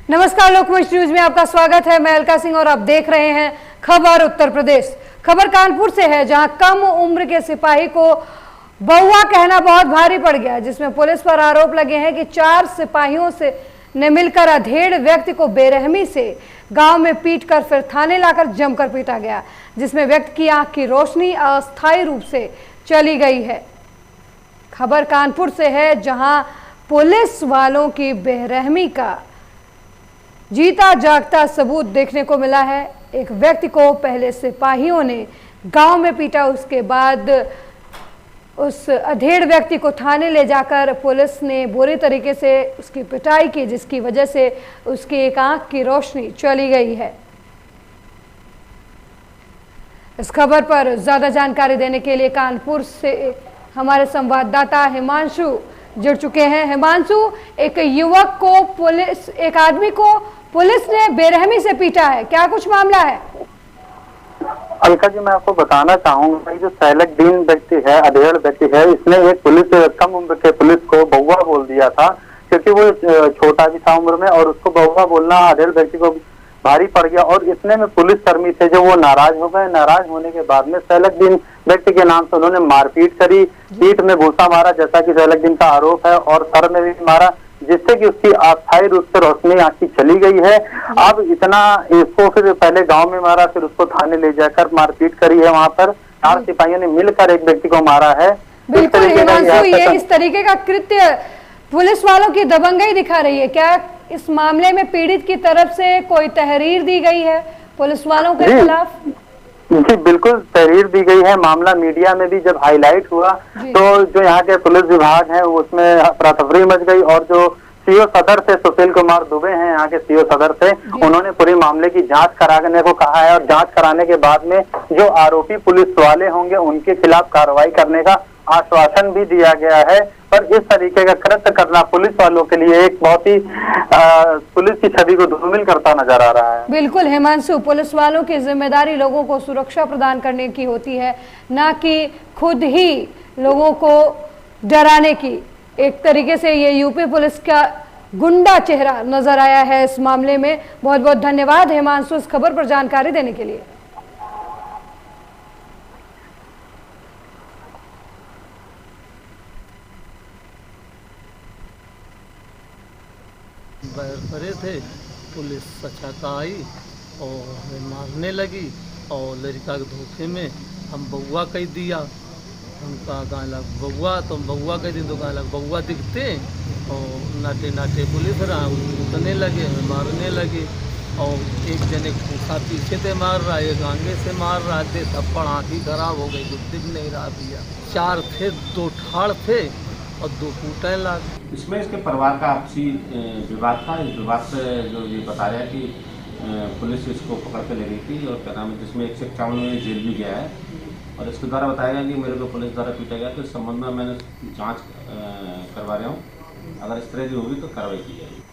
नमस्कार, लोकमंच न्यूज में आपका स्वागत है। मैं अलका सिंह और आप देख रहे हैं खबर उत्तर प्रदेश। खबर कानपुर से है, जहां कम उम्र के सिपाही को बउआ कहना बहुत भारी पड़ गया, जिसमें पुलिस पर आरोप लगे हैं कि 4 सिपाहियों से ने मिलकर अधेड़ व्यक्ति को बेरहमी से गांव में पीटकर फिर थाने लाकर जमकर पीटा गया, जिसमें व्यक्ति की आंख की रोशनी अस्थायी रूप से चली गई है। खबर कानपुर से है, जहां पुलिस वालों की बेरहमी का जीता जागता सबूत देखने को मिला है। एक व्यक्ति को पहले सिपाहियों ने गांव में पीटा, उसके बाद उस अधेड़ व्यक्ति को थाने ले जाकर पुलिस ने बुरी तरीके से उसकी पिटाई की, जिसकी वजह से उसकी एक आंख की रोशनी चली गई है। इस खबर पर ज्यादा जानकारी देने के लिए कानपुर से हमारे संवाददाता हिमांशु जुड़ चुके हैं। हिमांशु, एक युवक को एक आदमी को पुलिस ने बेरहमी से पीटा है, क्या कुछ मामला है? अलका जी, मैं आपको बताना चाहूंगा, जो सैलकदीन व्यक्ति है, अधेड़ व्यक्ति है, इसने एक कम उम्र के पुलिस को बउआ बोल दिया था, क्योंकि वो छोटा भी था उम्र में, और उसको बउआ बोलना अधेड़ व्यक्ति को भारी पड़ गया। और इतने में पुलिस कर्मी थे जो वो नाराज हो गए। नाराज होने के बाद में सैलकदीन व्यक्ति के नाम से उन्होंने मारपीट करी, पीठ में भूसा मारा, जैसा कि सैलकदीन का आरोप है, और सर में भी मारा, जिससे कि उसकी अस्थायी रूप से रोशनी आंख की चली गई है। अब इतना इसको फिर पहले गांव में मारा, फिर उसको थाने ले जाकर मारपीट करी है। वहां पर 4 सिपाहियों ने मिलकर एक व्यक्ति को मारा है। बिल्कुल हिमांशु, ये इस तरीके का कृत्य पुलिस वालों की दबंगई दिखा रही है। क्या इस मामले में पीड़ित की तरफ से कोई तहरीर दी गई है पुलिस वालों के खिलाफ? जी बिल्कुल, तहरीर दी गई है। मामला मीडिया में भी जब हाईलाइट हुआ तो जो यहाँ के पुलिस विभाग है उसमें अफरा-तफरी मच गई, और जो सीओ सदर थे, सुशील कुमार दुबे हैं यहाँ के सीओ सदर थे, उन्होंने पूरे मामले की जांच कराने को कहा है, और जांच कराने के बाद में जो आरोपी पुलिस वाले होंगे उनके खिलाफ कार्रवाई करने का आश्वासन भी दिया गया है। पर इस तरीके का कृत्य करना पुलिस वालों के लिए एक बहुत ही पुलिस की छवि को धूमिल करता नजर आ रहा है। बिल्कुल हिमांशु, पुलिस वालों की जिम्मेदारी लोगों को सुरक्षा प्रदान करने की होती है, ना कि खुद ही लोगों को डराने की। एक तरीके से ये यूपी पुलिस का गुंडा चेहरा नजर आया है इस मामले में। बहुत बहुत धन्यवाद हिमांशु, इस खबर पर जानकारी देने के लिए। बड़े थे, पुलिस सचाता आई और हमें मारने लगी, और लड़का के धोखे में हम बउआ कह दिया। हम कहा गाला बउआ, तो हम बउआ कह दी, तो गाला बउआ दिखते, और नाटे नाटे पुलिस रहा, उतने लगे, हमें मारने लगे। और एक जने भूखा पीछे से मार रहा, एक आगे से मार रहा थे, थप्पड़ आँखी खराब हो गई, कुछ दिख नहीं रहा दिया। 4 थे, 2 ठाड़ थे और 2 कूटें लाग। इसमें इसके परिवार का आपसी विवाद था। इस विवाद से जो ये बता रहा है कि पुलिस इसको पकड़ के ले गई थी, और क्या नाम है, जिसमें 151 में जेल भी गया है। और इसके द्वारा बताया गया कि मेरे को पुलिस द्वारा पीटा गया, तो इस संबंध में मैंने जांच करवा रहा हूँ। अगर इस तरह की होगी तो कार्रवाई की जाएगी।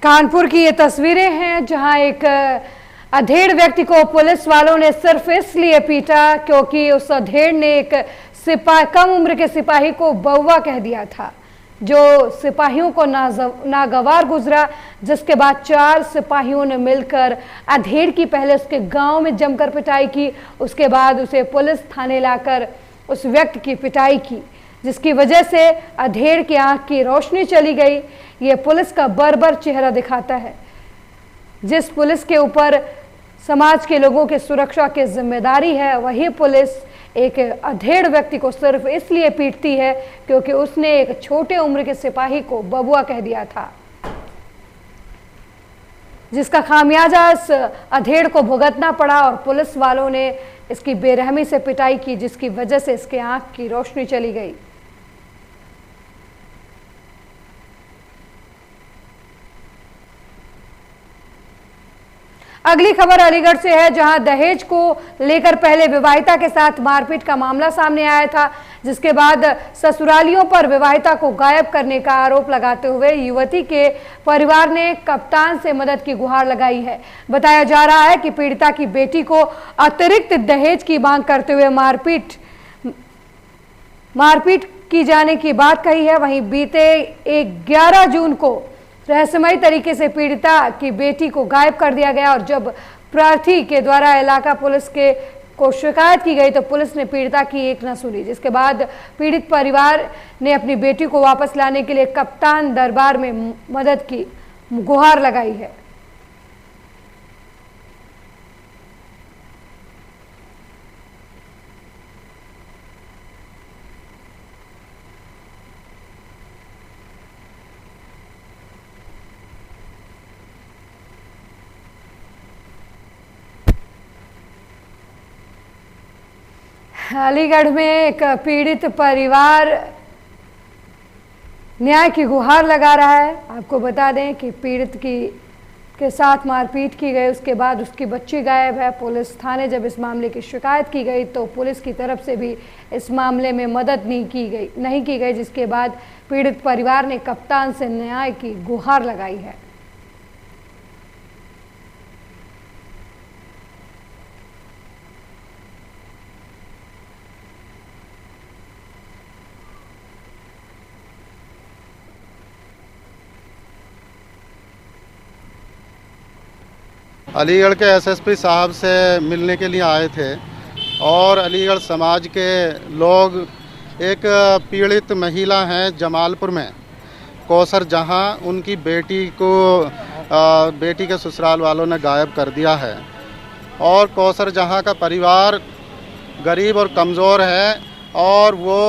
कानपुर की ये तस्वीरें हैं, जहां एक अधेड़ व्यक्ति को पुलिस वालों ने सिर्फ इसलिए पीटा क्योंकि उस अधेड़ ने एक कम उम्र के सिपाही को बउआ कह दिया था, जो सिपाहियों को नागवार गुजरा। जिसके बाद 4 सिपाहियों ने मिलकर अधेड़ की पहले उसके गांव में जमकर पिटाई की, उसके बाद उसे पुलिस थाने लाकर उस व्यक्ति की पिटाई की, जिसकी वजह से अधेड़ की आंख की रोशनी चली गई। ये पुलिस का बर्बर चेहरा दिखाता है। जिस पुलिस के ऊपर समाज के लोगों की सुरक्षा की जिम्मेदारी है, वही पुलिस एक अधेड़ व्यक्ति को सिर्फ इसलिए पीटती है क्योंकि उसने एक छोटे उम्र के सिपाही को बबुआ कह दिया था, जिसका खामियाजा इस अधेड़ को भुगतना पड़ा। और पुलिस वालों ने इसकी बेरहमी से पिटाई की, जिसकी वजह से इसके आंख की रोशनी चली गई। अगली खबर अलीगढ़ से है, जहां दहेज को लेकर पहले विवाहिता के साथ मारपीट का मामला सामने आया था, जिसके बाद ससुरालियों पर विवाहिता को गायब करने का आरोप लगाते हुए युवती के परिवार ने कप्तान से मदद की गुहार लगाई है। बताया जा रहा है कि पीड़िता की बेटी को अतिरिक्त दहेज की मांग करते हुए मारपीट की जाने की बात कही है। वहीं बीते 11 जून को रहस्यमयी तरीके से पीड़िता की बेटी को गायब कर दिया गया और जब प्रार्थी के द्वारा इलाका पुलिस को शिकायत की गई तो पुलिस ने पीड़िता की एक न सुनी, जिसके बाद पीड़ित परिवार ने अपनी बेटी को वापस लाने के लिए कप्तान दरबार में मदद की गुहार लगाई है। अलीगढ़ में एक पीड़ित परिवार न्याय की गुहार लगा रहा है। आपको बता दें कि पीड़ित के साथ मारपीट की गई, उसके बाद उसकी बच्ची गायब है। पुलिस थाने जब इस मामले की शिकायत की गई तो पुलिस की तरफ से भी इस मामले में मदद नहीं की गई, जिसके बाद पीड़ित परिवार ने कप्तान से न्याय की गुहार लगाई है। अलीगढ़ के एसएसपी साहब से मिलने के लिए आए थे और अलीगढ़ समाज के लोग, एक पीड़ित महिला हैं जमालपुर में, कौसर जहां, उनकी बेटी के ससुराल वालों ने गायब कर दिया है। और कौसर जहां का परिवार गरीब और कमज़ोर है और वो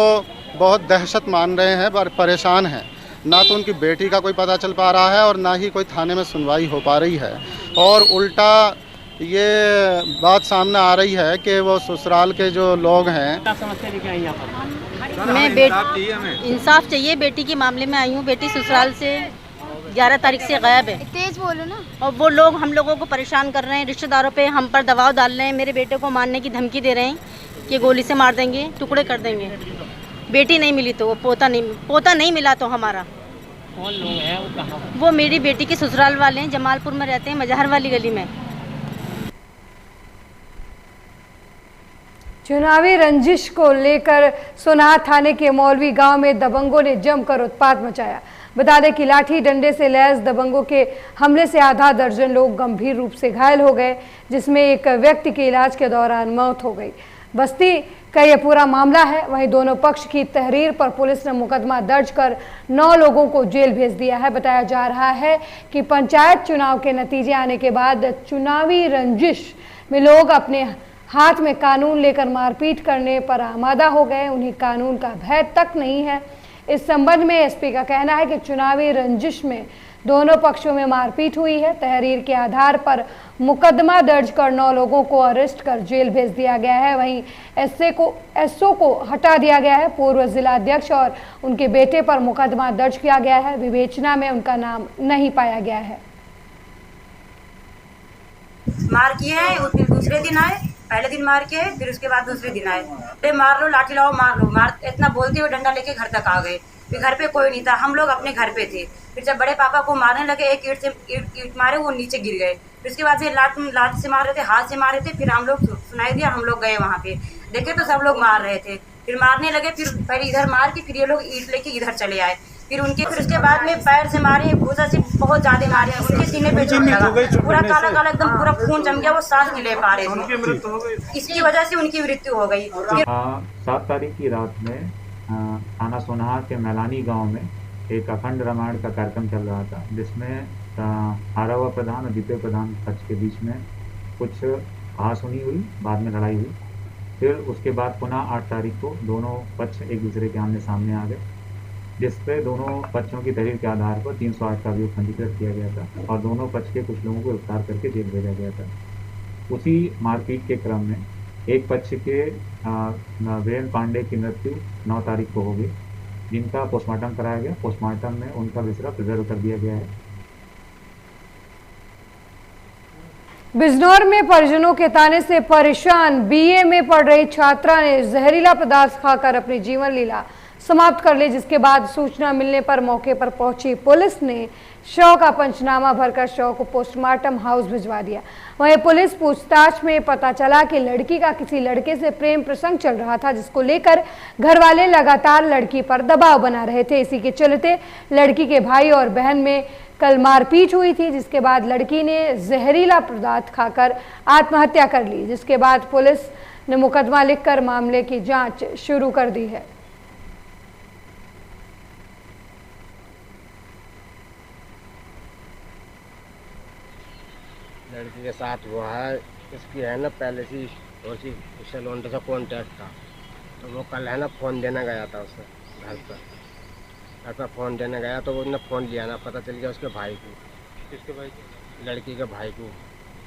बहुत दहशत मान रहे हैं, परेशान हैं। ना तो उनकी बेटी का कोई पता चल पा रहा है और ना ही कोई थाने में सुनवाई हो पा रही है, और उल्टा ये बात सामने आ रही है कि वो ससुराल के जो लोग हैं। मैं इंसाफ चाहिए, बेटी के मामले में आई हूँ। बेटी ससुराल से 11 तारीख से गायब है। तेज बोलो ना। और वो लोग हम लोगों को परेशान कर रहे हैं, रिश्तेदारों पे हम पर दबाव डाल रहे हैं, मेरे बेटे को मारने की धमकी दे रहे हैं कि गोली से मार देंगे, टुकड़े कर देंगे। बेटी नहीं मिली तो वो पोता नहीं मिला तो हमारा। कौन लोग हैं, वो कहाँ? वो मेरी बेटी के ससुराल वाले हैं, जमालपुर में रहते हैं, मजहर वाली गली में। चुनावी रंजिश को लेकर सोनार थाने के मौलवी गांव में दबंगों ने जमकर उत्पात मचाया। बता दें कि लाठी डंडे से लैस दबंगों के हमले से आधा दर्जन लोग गंभीर रूप से घायल हो गए, जिसमें एक व्यक्ति की इलाज के दौरान मौत हो गई। बस्ती का यह पूरा मामला है। वहीं दोनों पक्ष की तहरीर पर पुलिस ने मुकदमा दर्ज कर 9 लोगों को जेल भेज दिया है। बताया जा रहा है कि पंचायत चुनाव के नतीजे आने के बाद चुनावी रंजिश में लोग अपने हाथ में कानून लेकर मारपीट करने पर आमादा हो गए। उन्हें कानून का भय तक नहीं है। इस संबंध में एसपी का कहना है कि चुनावी रंजिश में दोनों पक्षों में मारपीट हुई है। तहरीर के आधार पर मुकदमा दर्ज कर 9 लोगों को अरेस्ट कर जेल भेज दिया गया है। वहीं एसओ को हटा दिया गया है। पूर्व जिला अध्यक्ष और उनके बेटे पर मुकदमा दर्ज किया गया है। विवेचना में उनका नाम नहीं पाया गया है। मार किए हैं, फिर दूसरे दिन आए, पहले दिन मार के फिर उसके बाद दूसरे दिन आए, अरे मार लो, लाठी लाओ, मार लो, इतना बोलते हुए डंडा लेके घर तक आ गए। फिर घर पे कोई नहीं था, हम लोग अपने घर पे थे। फिर जब बड़े पापा को मारने लगे, एक ईंट मारे, वो नीचे गिर गए। फिर उसके बाद से लात से मार रहे थे, हाथ से मार रहे थे। फिर हम लोग सुनाई दिया, हम लोग गए वहाँ पे, देखे तो सब लोग मार रहे थे। फिर मारने लगे, फिर पहले इधर मार के फिर ये लोग ईंट लेके इधर चले आए। फिर उसके बाद में पैर से मारे, भूसा से बहुत ज्यादा मारे। उनके सीने पे चोट लगा, पूरा काला काला एकदम पूरा खून जम गया, वो सांस नहीं ले पा रहे थे। इसकी वजह से उनकी मृत्यु हो गई। 7 तारीख की रात में थाना सोनाहा के मैलानी गांव में एक अखंड रामायण का कार्यक्रम चल रहा था, जिसमें हारा हुआ प्रधान और जीते प्रधान पक्ष के बीच में कुछ कहासुनी हुई, बाद में लड़ाई हुई। फिर उसके बाद पुनः 8 तारीख को दोनों पक्ष एक दूसरे के आमने सामने आ गए, जिस पे दोनों पक्षों की दलील के आधार पर 308 का अभियोग पंजीकृत किया गया था और दोनों पक्ष के कुछ लोगों को गिरफ्तार करके जेल भेजा गया था। उसी मारपीट के क्रम में एक पक्ष के वीरेंद्र पांडे की मृत्यु 9 तारीख को हो गई, जिनका पोस्टमार्टम कराया गया। पोस्टमार्टम में उनका विसरा प्रिजर्व कर दिया गया है। बिजनौर में परिजनों के ताने से परेशान बीए में पढ़ रही छात्रा ने जहरीला पदार्थ खाकर अपनी जीवन लीला समाप्त कर ली, जिसके बाद सूचना मिलने पर मौके पर पहुंची पुलिस ने शव का पंचनामा भरकर शव को पोस्टमार्टम हाउस भिजवा दिया। वहीं पुलिस पूछताछ में पता चला कि लड़की का किसी लड़के से प्रेम प्रसंग चल रहा था, जिसको लेकर घर वाले लगातार लड़की पर दबाव बना रहे थे। इसी के चलते लड़की के भाई और बहन में कल मारपीट हुई थी, जिसके बाद लड़की ने जहरीला पदार्थ खाकर आत्महत्या कर ली, जिसके बाद पुलिस ने मुकदमा लिखकर मामले की जांच शुरू कर दी है। लड़की के साथ हुआ है, इसकी है ना पहले से उसी सैलून से कॉन्टैक्ट था, तो वो कल है ना फ़ोन देने गया था उसे घर पर फ़ोन देने गया, तो उसने फ़ोन लिया ना, पता चल गया उसके भाई को। किसके भाई को? लड़की के भाई को।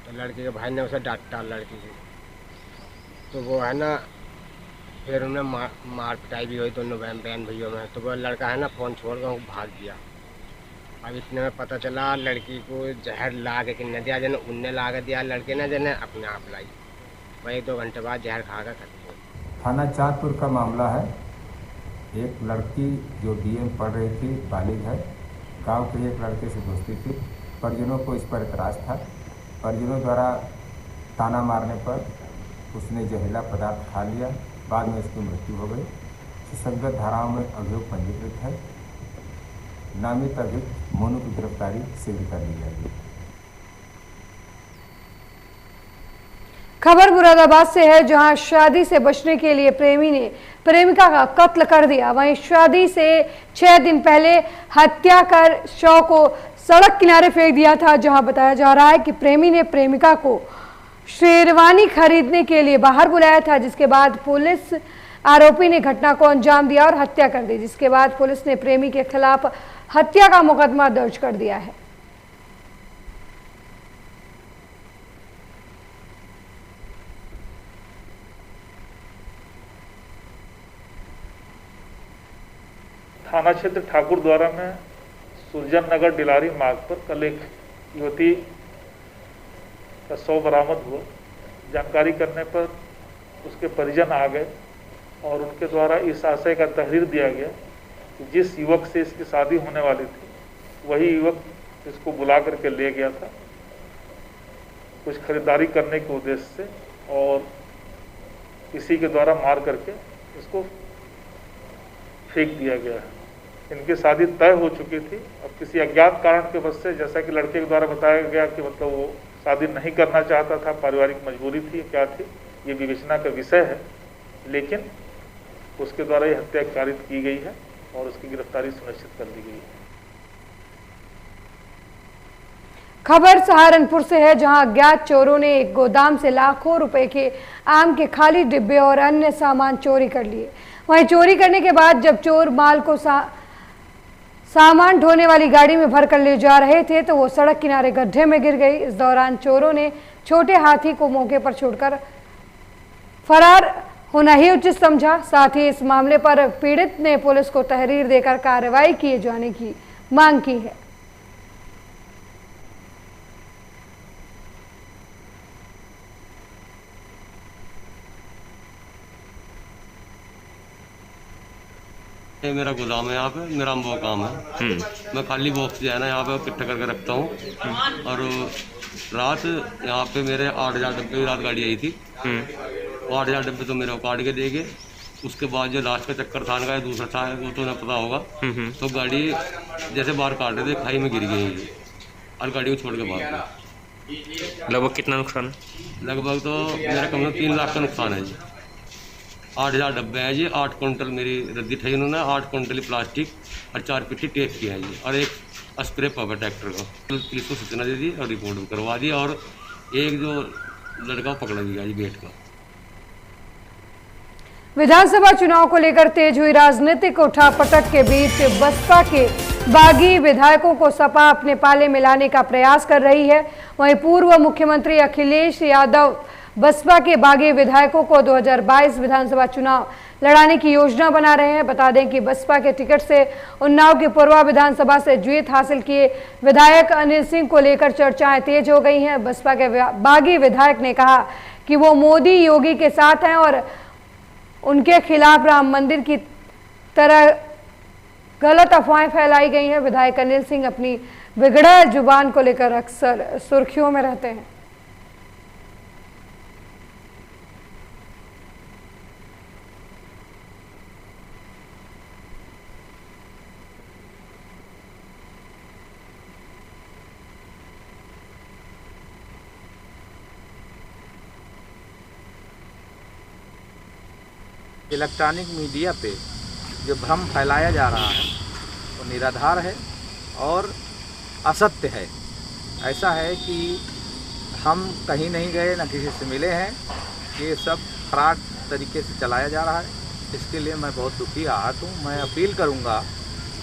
तो लड़की के भाई ने उसे डांटा लड़की को, तो वो है ना फिर उन्हें मार पिटाई भी हुई दोनों बहन भैयों में। तो वो लड़का है ना फ़ोन छोड़ कर भाग गया। अब इतने में पता चला लड़की को जहर ला के किन्ने दिया, जने उनने ला के दिया लड़के ने, जने अपने आप लाई। वही 2 घंटे बाद जहर खा कर खत्म। थाना चाँदपुर का मामला है। एक लड़की जो बीए में पढ़ रही थी, बालिग है, गांव के एक लड़के से दोस्ती थी। परिजनों को इस पर एतराज़ था। परिजनों द्वारा ताना मारने पर उसने जहरीला पदार्थ खा लिया, बाद में उसकी मृत्यु हो गई। सुसंगत धाराओं में अभियोग पंजीकृत है। नामित अभियुक्त मोनू की गिरफ्तारी शीघ्र कर ली जाएगी। खबर मुरादाबाद से है, जहां शादी से बचने के लिए प्रेमी ने प्रेमिका का कत्ल कर दिया। वहीं शादी से 6 दिन पहले हत्या कर शव को सड़क किनारे फेंक दिया था, जहां बताया जा रहा है कि प्रेमी ने प्रेमिका को शेरवानी खरीदने के लिए बाहर बुलाया था, जिसके बाद पुलिस आरोपी ने घटना को अंजाम दिया और हत्या कर दी, जिसके बाद पुलिस ने प्रेमी के खिलाफ हत्या का मुकदमा दर्ज कर दिया है। थाना क्षेत्र ठाकुरद्वारा में सुरजन नगर डिलारी मार्ग पर कल एक युवती का शव बरामद हुआ। जानकारी करने पर उसके परिजन आ गए और उनके द्वारा इस आशय का तहरीर दिया गया कि जिस युवक से इसकी शादी होने वाली थी, वही युवक इसको बुला करके ले गया था कुछ खरीदारी करने के उद्देश्य से, और इसी के द्वारा मार करके इसको फेंक दिया गया है। इनकी शादी तय हो चुकी थी। अब किसी अज्ञात कारण के वजह से, जैसा कि लड़के के द्वारा बताया गया कि मतलब वो शादी नहीं करना चाहता था, पारिवारिक मजबूरी थी, क्या थी, ये विवेचना का विषय है, लेकिन उसके द्वारा ये हत्या कारित की गई है और उसकी गिरफ्तारी सुनिश्चित कर दी गई है। खबर सहारनपुर से है, जहां अज्ञात चोरों ने एक गोदाम से लाखों रुपए के आम के खाली डिब्बे और अन्य सामान चोरी कर लिए। वहीं चोरी करने के बाद जब चोर माल को सामान ढोने वाली गाड़ी में भर कर ले जा रहे थे, तो वो सड़क किनारे गड्ढे में गिर गई। इस दौरान चोरों ने छोटे हाथी को मौके पर छोड़कर फरार होना ही उचित समझा। साथ ही इस मामले पर पीड़ित ने पुलिस को तहरीर देकर कार्रवाई किए जाने की मांग की है। ये मेरा गोदाम है, यहाँ पे मेरा वो काम है। मैं खाली बॉक्स जो है ना यहाँ पे इकट्ठा करके रखता हूँ। और रात यहाँ पे मेरे 8,000 डब्बे की रात गाड़ी आई थी। वो 8,000 डब्बे तो मेरे को काट के दे गए। उसके बाद जो लास्ट का चक्कर थाने का दूसरा था, वो तो उन्हें पता होगा। तो गाड़ी जैसे बाहर काट रहे थे, खाई में गिर गई और गाड़ी को छोड़ के भाग गए। लगभग कितना नुकसान है? लगभग तो मेरा कम से कम 3 लाख का नुकसान है जी। 8,000 डब्बे हैं जी। 8 कुंटल मेरी रद्दी ठही उन्होंने, 8 कुंटल प्लास्टिक और 4 पिट्ठी टेप किया है जी, और एक स्प्रे पंप है ट्रैक्टर का। पुलिस को सूचना दे दी और रिपोर्ट करवा दी, और एक जो लड़का पकड़ा गया जी गेट का। विधानसभा चुनाव को लेकर तेज हुई राजनीतिक उठापटक के बीच बसपा के बागी विधायकों को सपा अपने पाले में लाने का प्रयास कर रही है। वहीं पूर्व मुख्यमंत्री अखिलेश यादव बसपा के बागी विधायकों को 2022 विधानसभा चुनाव लड़ाने की योजना बना रहे हैं। बता दें कि बसपा के टिकट से उन्नाव की पूर्वा विधानसभा से जीत हासिल किए विधायक अनिल सिंह को लेकर चर्चाएं तेज हो गई हैं। बसपा के बागी विधायक ने कहा कि वो मोदी योगी के साथ हैं और उनके खिलाफ राम मंदिर की तरह गलत अफवाहें फैलाई गई हैं। विधायक अनिल सिंह अपनी बिगड़ैल जुबान को लेकर अक्सर सुर्खियों में रहते हैं। इलेक्ट्रॉनिक मीडिया पे जो भ्रम फैलाया जा रहा है वो निराधार है और असत्य है। ऐसा है कि हम कहीं नहीं गए, न किसी से मिले हैं, ये सब फ्रॉड तरीके से चलाया जा रहा है। इसके लिए मैं बहुत दुखी आहत हूँ। मैं अपील करूँगा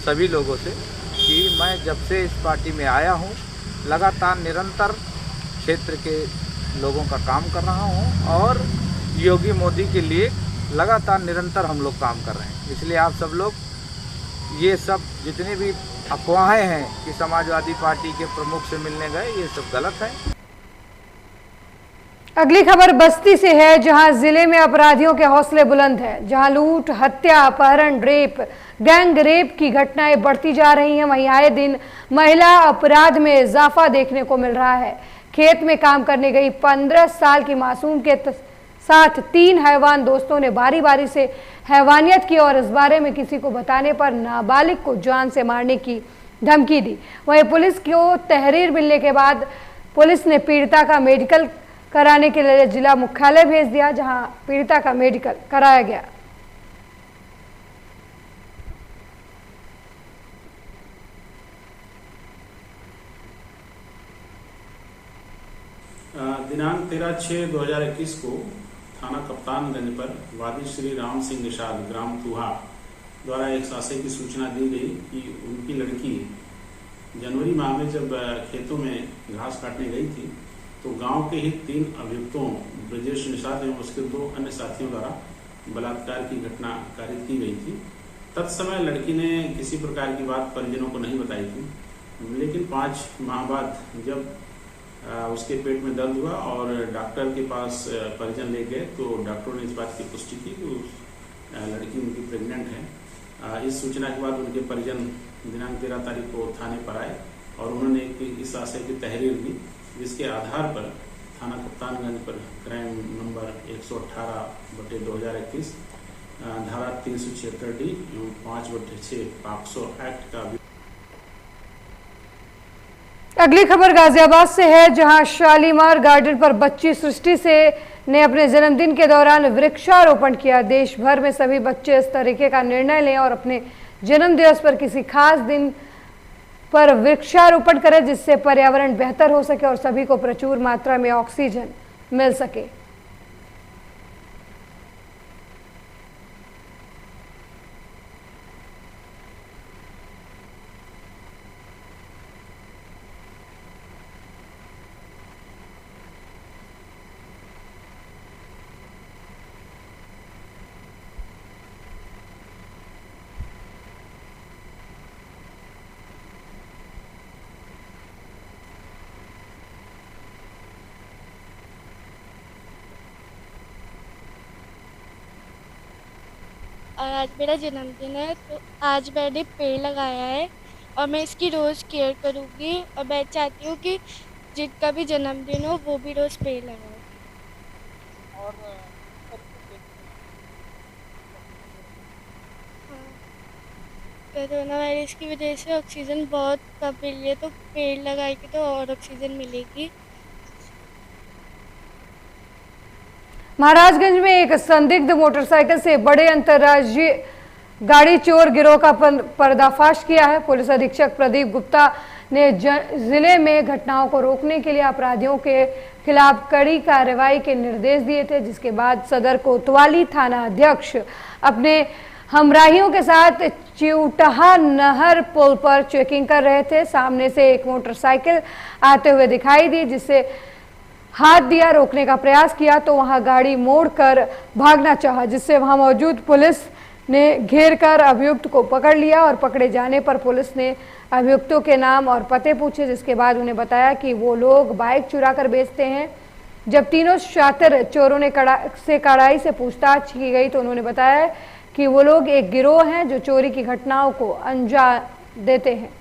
सभी लोगों से कि मैं जब से इस पार्टी में आया हूँ लगातार निरंतर क्षेत्र के लोगों का काम कर रहा हूँ और योगी मोदी के लिए लगातार निरंतर हम लोग काम कर रहे हैं। इसलिए आप सब लोग ये सब जितनी भी अफवाहें हैं कि समाजवादी पार्टी के प्रमुख से मिलने गए, ये सब गलत है। अगली खबर बस्ती से है, जहां जिले में अपराधियों के हौसले बुलंद हैं, जहां लूट, हत्या, अपहरण, रेप, गैंग रेप की घटनाएं बढ़ती जा रही हैं। वहीं आए दिन महिला अपराध में इजाफा देखने को मिल रहा है। खेत में काम करने गई 15 साल की मासूम के साथ 3 हैवान दोस्तों ने बारी बारी से हैवानियत की और इस बारे में किसी को बताने पर नाबालिग को जान से मारने की धमकी दी। वहीं पुलिस को तहरीर मिलने के बाद पुलिस ने पीड़िता का मेडिकल कराने के लिए जिला मुख्यालय भेज दिया, जहां पीड़िता का मेडिकल कराया गया। दिनांक 13/6/2021 को थाना कप्तानगंज पर वादी श्री राम सिंह निषाद ग्राम तुहा द्वारा एक सासे की सूचना दी गई कि उनकी लड़की जनवरी माह में जब खेतों में घास काटने गई थी तो गांव के ही 3 अभियुक्तों ब्रजेश निषाद एवं उसके 2 अन्य साथियों द्वारा बलात्कार की घटना कारित की गई थी। तत्समय लड़की ने किसी प्रकार की बात परिजनों को नहीं बताई थी, लेकिन 5 माह बाद जब उसके पेट में दर्द हुआ और डॉक्टर के पास परिजन ले गए तो डॉक्टरों ने इस बात की पुष्टि की कि लड़की उनकी प्रेग्नेंट है। इस सूचना के बाद उनके परिजन दिनांक 13 तारीख को थाने पर आए और उन्होंने इस आशय की तहरीर दी, जिसके आधार पर थाना कप्तानगंज पर क्राइम नंबर 118/2021 धारा 376D एवं 5/6 पॉक्सो एक्ट का। अगली खबर गाजियाबाद से है, जहां शालीमार गार्डन पर बच्ची सृष्टि से ने अपने जन्मदिन के दौरान वृक्षारोपण किया। देश भर में सभी बच्चे इस तरीके का निर्णय लें और अपने जन्म दिवस पर किसी खास दिन पर वृक्षारोपण करें, जिससे पर्यावरण बेहतर हो सके और सभी को प्रचुर मात्रा में ऑक्सीजन मिल सके। और आज मेरा जन्मदिन है तो आज मैंने पेड़ लगाया है और मैं इसकी रोज़ केयर करूँगी और मैं चाहती हूँ कि जिनका भी जन्मदिन हो वो भी रोज़ पेड़ लगाए। और कोरोना वायरस की वजह से ऑक्सीजन बहुत कम मिल रही है तो पेड़ लगाएगी तो और ऑक्सीजन मिलेगी। महाराजगंज में एक संदिग्ध मोटरसाइकिल से बड़े अंतर्राज्यीय गाड़ी चोर गिरोह का पर्दाफाश किया है। पुलिस अधीक्षक प्रदीप गुप्ता ने जिले में घटनाओं को रोकने के लिए अपराधियों के खिलाफ कड़ी कार्रवाई के निर्देश दिए थे, जिसके बाद सदर कोतवाली थाना अध्यक्ष अपने हमराहियों के साथ चिउटहा नहर पुल पर चेकिंग कर रहे थे। सामने से एक मोटरसाइकिल आते हुए दिखाई दी, जिससे हाथ दिया, रोकने का प्रयास किया तो वहां गाड़ी मोड़कर भागना चाहा, जिससे वहां मौजूद पुलिस ने घेर कर अभियुक्त को पकड़ लिया और पकड़े जाने पर पुलिस ने अभियुक्तों के नाम और पते पूछे, जिसके बाद उन्हें बताया कि वो लोग बाइक चुरा कर बेचते हैं। जब तीनों शातिर चोरों ने कड़ाई से पूछताछ की गई तो उन्होंने बताया कि वो लोग एक गिरोह हैं जो चोरी की घटनाओं को अंजाम देते हैं।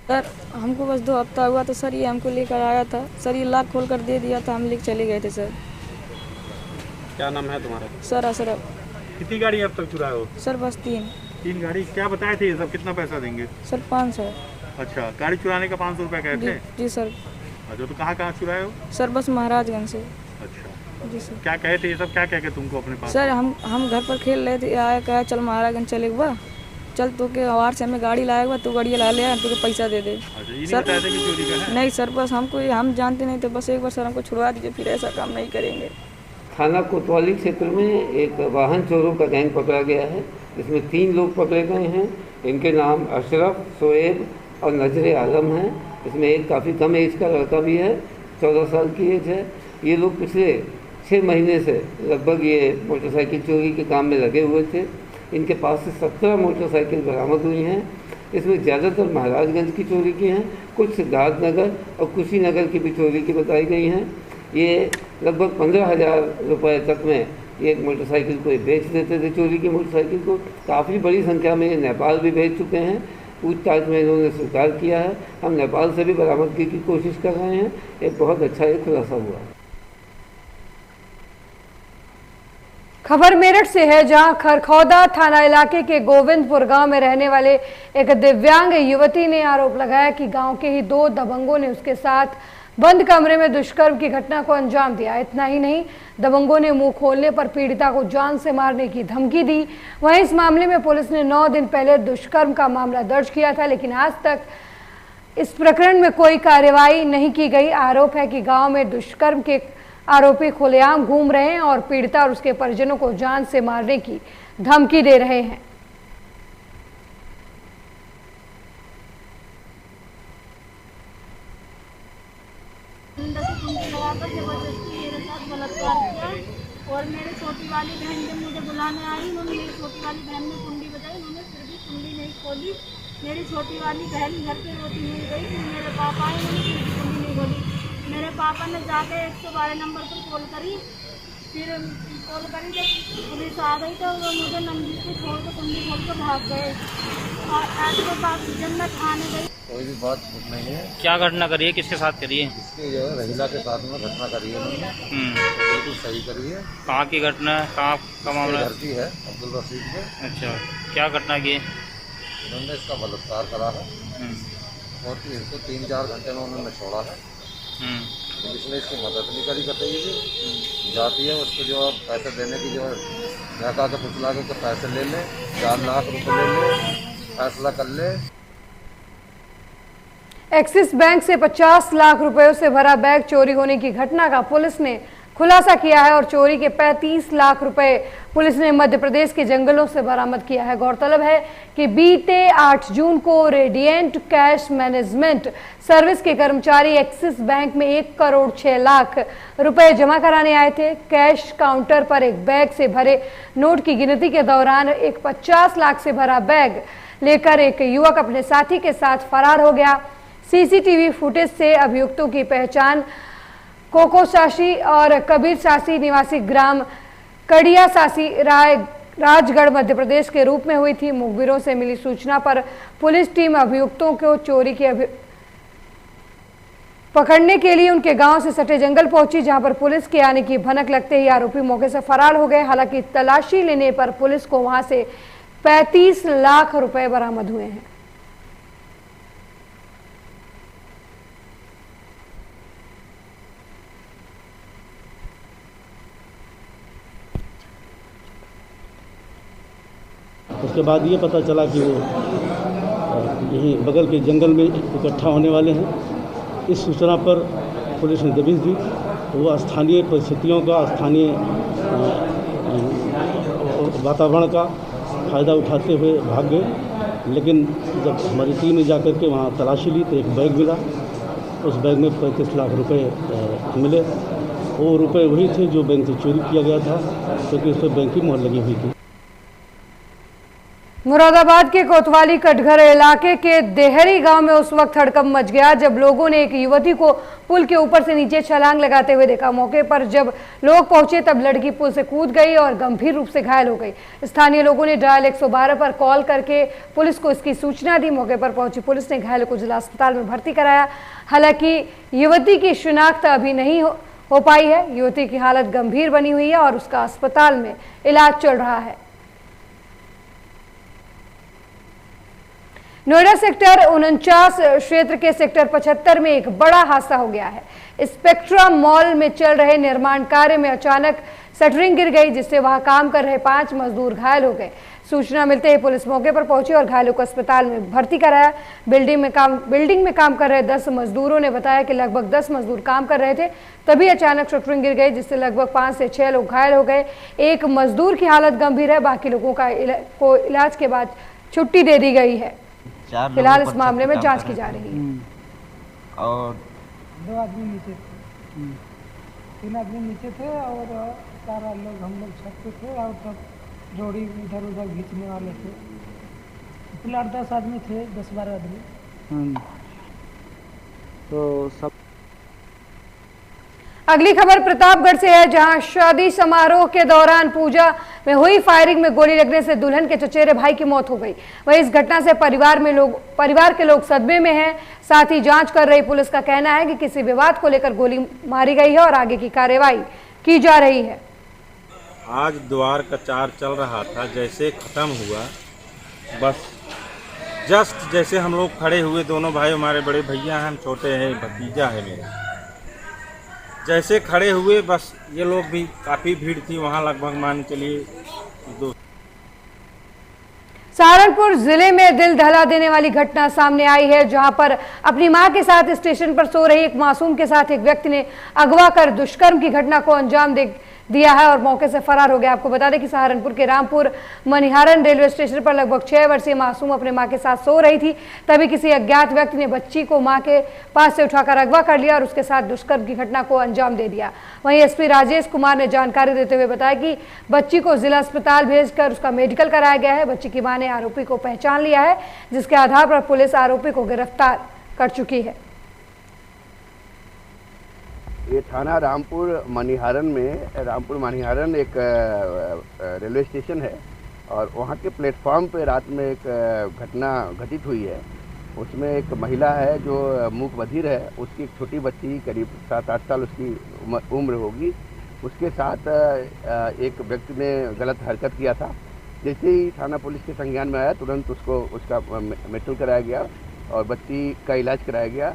सर हमको बस 2 हफ्ता हुआ तो सर ये हमको लेकर आया था, सर ये लॉक खोल कर दे दिया था, हम लेकर चले गए थे। सर क्या नाम है तुम्हारा? सर अशरफ। कितनी गाड़ी अब तक चुराए हो? सर बस 3 गाड़ी। क्या बताए थे ये सब? कितना पैसा देंगे? सर 500। अच्छा, गाड़ी चुराने का 500 रुपया कहे थे? जी सर। अच्छा, तो कहाँ चुराए हो? सर बस महाराजगंज से। अच्छा जी सर। क्या कहे थे ये सब? क्या कह के तुमको अपने पास? सर हम घर पर खेल रहे थे, आया कहा चल महाराजगंज चले हुआ, चल तो के आवार से हमें गाड़ी लाया हुआ, तो गाड़ी ला लिया, तो पैसा दे दे। अच्छा, ये नहीं बताया था कि चोरी का है? नहीं सर, बस हम जानते नहीं थे, बस एक बार सर हमको छुड़वा दीजिए, फिर ऐसा काम नहीं करेंगे। थाना कोतवाली क्षेत्र में एक वाहन चोरों का गैंग पकड़ा गया है। इसमें 3 लोग पकड़े गए हैं। इनके नाम अशरफ, शोएब और नजर आलम हैं। इसमें एक काफ़ी कम एज का लड़का भी है, 14 साल की एज है। ये लोग पिछले 6 महीने से लगभग ये मोटरसाइकिल चोरी के काम में लगे हुए थे। इनके पास से 17 मोटरसाइकिल बरामद हुई हैं। इसमें ज़्यादातर महाराजगंज की चोरी की हैं, कुछ सिद्धार्थनगर और कुशीनगर की भी चोरी की बताई गई हैं। ये लगभग 15,000 रुपये तक में एक मोटरसाइकिल को बेच देते थे, चोरी की मोटरसाइकिल को। काफ़ी बड़ी संख्या में ये नेपाल भी भेज चुके हैं। पूछताछ में इन्होंने स्वीकार किया है। हम नेपाल से भी बरामदगी की कोशिश कर रहे हैं। एक बहुत अच्छा एक खुलासा हुआ। खबर मेरठ से है, जहां खरखौदा थाना इलाके के गोविंदपुर गांव में रहने वाले एक दिव्यांग युवती ने आरोप लगाया कि गांव के ही 2 दबंगों ने उसके साथ बंद कमरे में दुष्कर्म की घटना को अंजाम दिया। इतना ही नहीं, दबंगों ने मुंह खोलने पर पीड़िता को जान से मारने की धमकी दी। वहीं इस मामले में पुलिस ने 9 दिन पहले दुष्कर्म का मामला दर्ज किया था, लेकिन आज तक इस प्रकरण में कोई कार्रवाई नहीं की गई। आरोप है कि गांव में दुष्कर्म के आरोपी खुलेआम घूम रहे हैं और पीड़िता और उसके परिजनों को जान से मारने की धमकी दे रहे हैं। और मेरी छोटी वाली बहन जब मुझे बुलाने आई, उन्होंने मेरी छोटी वाली बहन ने कुंडी बजाई, उन्होंने फिर भी कुंडी नहीं खोली। मेरी छोटी वाली बहन घर पे रोती हुई गई, फिर मेरे पापा आए, उन्होंने फिर भी कुंडी नहीं खोली। मेरे पापा ने जाके 112 नंबर पर कॉल करी, फिर कॉल करी जब पुलिस आ गई तो वो मुझे नंदी से छोड़ कर कुंडी खोल कर भाग गए। और ऐसे के बाद जब मैं थाने गई, कोई भी बात नहीं है। क्या घटना करी है, किसके साथ करी है? इसकी जो है रहीला के साथ में घटना करी है उन्होंने, बिल्कुल सही करी है। कहाँ की घटना है, कहाँ का मामला? घर की है, अब्दुल रशीद में। अच्छा, क्या घटना की है? उन्होंने इसका बलात्कार करा है और इसको 3-4 घंटे में उन्होंने छोड़ा है। इसने इसकी मदद नहीं करी कतई भी। जाती है उसको जो पैसे देने की जो है धक्का के पुतला के पैसे ले ले, 4 लाख रुपए ले ले, फैसला कर ले। एक्सिस बैंक से 50 लाख रुपयों से भरा बैग चोरी होने की घटना का पुलिस ने खुलासा किया है और चोरी के 35 लाख रुपए पुलिस ने मध्य प्रदेश के जंगलों से बरामद किया है। गौरतलब है कि बीते 8 जून को रेडिएंट कैश मैनेजमेंट सर्विस के कर्मचारी एक्सिस बैंक में 1 करोड़ 6 लाख रुपए जमा कराने आए थे। कैश काउंटर पर एक बैग से भरे नोट की गिनती के दौरान एक 50 लाख से भरा बैग लेकर एक युवक अपने साथी के साथ फरार हो गया। सीसीटीवी फुटेज से अभियुक्तों की पहचान कोको सासी और कबीर सासी निवासी ग्राम कड़िया सासी राजगढ़ मध्य प्रदेश के रूप में हुई थी। मुखबिरों से मिली सूचना पर पुलिस टीम अभियुक्तों को चोरी की पकड़ने के लिए उनके गांव से सटे जंगल पहुंची, जहां पर पुलिस के आने की भनक लगते ही आरोपी मौके से फरार हो गए। हालांकि तलाशी लेने पर पुलिस को वहां से 35 लाख रुपए बरामद हुए हैं। उसके बाद ये पता चला कि वो यहीं बगल के जंगल में इकट्ठा होने वाले हैं। इस सूचना पर पुलिस ने दबिश दी, तो वो स्थानीय परिस्थितियों का, स्थानीय वातावरण का फ़ायदा उठाते हुए भाग गए। लेकिन जब हमारी टीम ने जाकर के वहाँ तलाशी ली तो एक बैग मिला। उस बैग में 35 लाख रुपए मिले। वो रुपए वही थे जो बैंक से चोरी किया गया था, क्योंकि उस पर बैंक की मोहर लगी हुई थी। मुरादाबाद के कोतवाली कटघर इलाके के देहरी गांव में उस वक्त हड़कंप मच गया जब लोगों ने एक युवती को पुल के ऊपर से नीचे छलांग लगाते हुए देखा। मौके पर जब लोग पहुंचे तब लड़की पुल से कूद गई और गंभीर रूप से घायल हो गई। स्थानीय लोगों ने डायल 112 पर कॉल करके पुलिस को इसकी सूचना दी। मौके पर पहुंची पुलिस ने घायलों को जिला अस्पताल में भर्ती कराया। हालांकि युवती की शिनाख्त अभी नहीं हो पाई है। युवती की हालत गंभीर बनी हुई है और उसका अस्पताल में इलाज चल रहा है। नोएडा सेक्टर 49 क्षेत्र के सेक्टर 75 में एक बड़ा हादसा हो गया है। स्पेक्ट्रा मॉल में चल रहे निर्माण कार्य में अचानक शटरिंग गिर गई, जिससे वहां काम कर रहे 5 मजदूर घायल हो गए। सूचना मिलते ही पुलिस मौके पर पहुंची और घायलों को अस्पताल में भर्ती कराया। बिल्डिंग में काम कर रहे 10 मजदूरों ने बताया कि लगभग 10 मजदूर काम कर रहे थे, तभी अचानक शटरिंग गिर गई, जिससे लगभग 5 से 6 लोग घायल हो गए। एक मजदूर की हालत गंभीर है, बाकी लोगों को इलाज के बाद छुट्टी दे दी गई है। फिलहाल इस मामले में जांच की जा रही है। और 2 आदमी नीचे थे, 3 आदमी नीचे थे और 4 लोग हम लोग छत पे थे और सब जोड़ी इधर उधर खींचने वाले थे। फिलहाल 10 आदमी थे, 10-12 आदमी। तो सब अगली खबर प्रतापगढ़ से है, जहां शादी समारोह के दौरान पूजा में हुई फायरिंग में गोली लगने से दुल्हन के चचेरे भाई की मौत हो गई। वहीं इस घटना से परिवार के लोग सदमे में हैं। साथ ही जांच कर रही पुलिस का कहना है कि किसी विवाद को लेकर गोली मारी गई है और आगे की कार्रवाई की जा रही है। आज द्वार का 4 चल रहा था, जैसे खत्म हुआ बस जस्ट जैसे हम लोग खड़े हुए, दोनों भाई हमारे बड़े भैया हैं, हम छोटे हैं, भतीजा है मेरा। जैसे खड़े हुए बस ये लोग भी, काफ़ी भीड़ थी वहाँ, लगभग मान के लिए 2। सहारनपुर जिले में दिल दहला देने वाली घटना सामने आई है, जहां पर अपनी मां के साथ स्टेशन पर सो रही एक मासूम के साथ एक व्यक्ति ने अगवा कर दुष्कर्म की घटना को अंजाम दिया है और मौके से फरार हो गया। आपको बता दें कि सहारनपुर के रामपुर मनिहारन रेलवे स्टेशन पर लगभग 6 वर्षीय मासूम अपने मां के साथ सो रही थी, तभी किसी अज्ञात व्यक्ति ने बच्ची को मां के पास से उठाकर अगवा कर लिया और उसके साथ दुष्कर्म की घटना को अंजाम दे दिया। वहीं एसपी राजेश कुमार ने जानकारी देते हुए बताया कि बच्ची को जिला अस्पताल भेजकर उसका मेडिकल कराया गया है। बच्ची की मां ने आरोपी को पहचान लिया है, जिसके आधार पर पुलिस आरोपी को गिरफ्तार कर चुकी है। ये थाना रामपुर मनिहारन एक रेलवे स्टेशन है और वहाँ के प्लेटफॉर्म पे रात में एक घटना घटित हुई है। उसमें एक महिला है जो मूक बधिर है, उसकी एक छोटी बच्ची करीब 7-8 साल उसकी उम्र होगी, उसके साथ एक व्यक्ति ने गलत हरकत किया था। जैसे ही थाना पुलिस के संज्ञान में आया, तुरंत उसका मेडिकल कराया गया और बच्ची का इलाज कराया गया।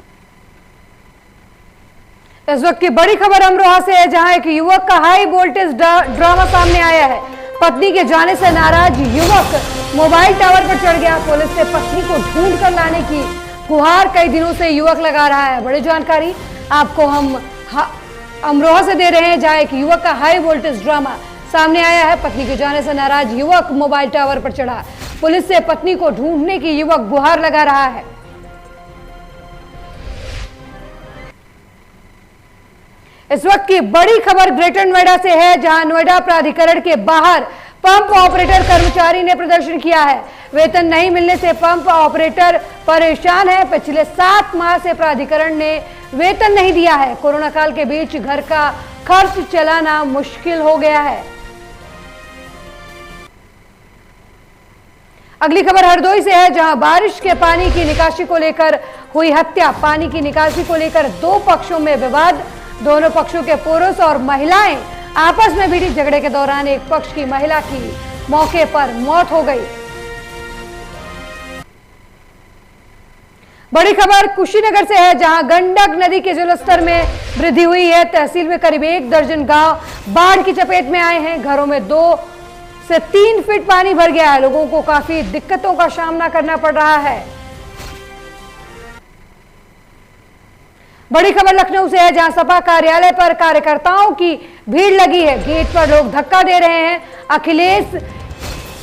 इस वक्त की बड़ी खबर अमरोहा से है, जहां एक युवक का हाई वोल्टेज ड्रामा सामने आया है। पत्नी के जाने से नाराज युवक मोबाइल टावर पर चढ़ गया। पुलिस ने पत्नी को ढूंढ कर लाने की गुहार कई दिनों से युवक लगा रहा है। बड़ी जानकारी आपको हम अमरोहा से दे रहे हैं, जहां एक युवक का हाई वोल्टेज ड्रामा सामने आया है। पत्नी के जाने से नाराज युवक मोबाइल टावर पर चढ़ा। पुलिस से पत्नी को ढूंढने की युवक गुहार लगा रहा है। इस वक्त की बड़ी खबर ग्रेटर नोएडा से है, जहां नोएडा प्राधिकरण के बाहर पंप ऑपरेटर कर्मचारी ने प्रदर्शन किया है। वेतन नहीं मिलने से पंप ऑपरेटर परेशान है। पिछले 7 माह से प्राधिकरण ने वेतन नहीं दिया है। कोरोना काल के बीच घर का खर्च चलाना मुश्किल हो गया है। अगली खबर हरदोई से है, जहां बारिश के पानी की निकासी को लेकर हुई हत्या। पानी की निकासी को लेकर दो पक्षों में विवाद। दोनों पक्षों के पुरुष और महिलाएं आपस में भिड़ी। झगड़े के दौरान एक पक्ष की महिला की मौके पर मौत हो गई। बड़ी खबर कुशीनगर से है, जहां गंडक नदी के जलस्तर में वृद्धि हुई है। तहसील में करीब 1 दर्जन गांव बाढ़ की चपेट में आए हैं। घरों में 2 से 3 फीट पानी भर गया है। लोगों को काफी दिक्कतों का सामना करना पड़ रहा है। बड़ी खबर लखनऊ से है, जहां सपा कार्यालय पर कार्यकर्ताओं की भीड़ लगी है। गेट पर लोग धक्का दे रहे हैं। अखिलेश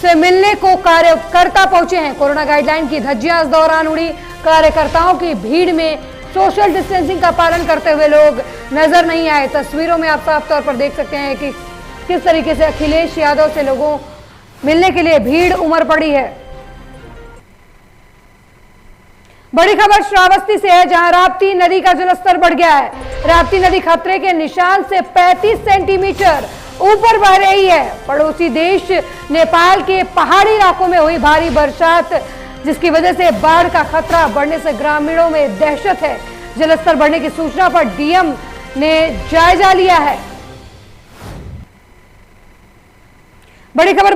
से मिलने को कार्यकर्ता पहुंचे हैं। कोरोना गाइडलाइन की धज्जियां इस दौरान उड़ी। कार्यकर्ताओं की भीड़ में सोशल डिस्टेंसिंग का पालन करते हुए लोग नजर नहीं आए। तस्वीरों में आप साफ तौर पर देख सकते हैं कि किस तरीके से अखिलेश यादव से लोगों मिलने के लिए भीड़ उमड़ पड़ी है। बड़ी खबर श्रावस्ती से है, जहां राप्ती नदी का जलस्तर बढ़ गया है। राप्ती नदी खतरे के निशान से 35 सेंटीमीटर ऊपर बह रही है। पड़ोसी देश नेपाल के पहाड़ी इलाकों में हुई भारी बरसात, जिसकी वजह से बाढ़ का खतरा बढ़ने से ग्रामीणों में दहशत है। जलस्तर बढ़ने की सूचना पर डीएम ने जायजा लिया है। बड़ी खबर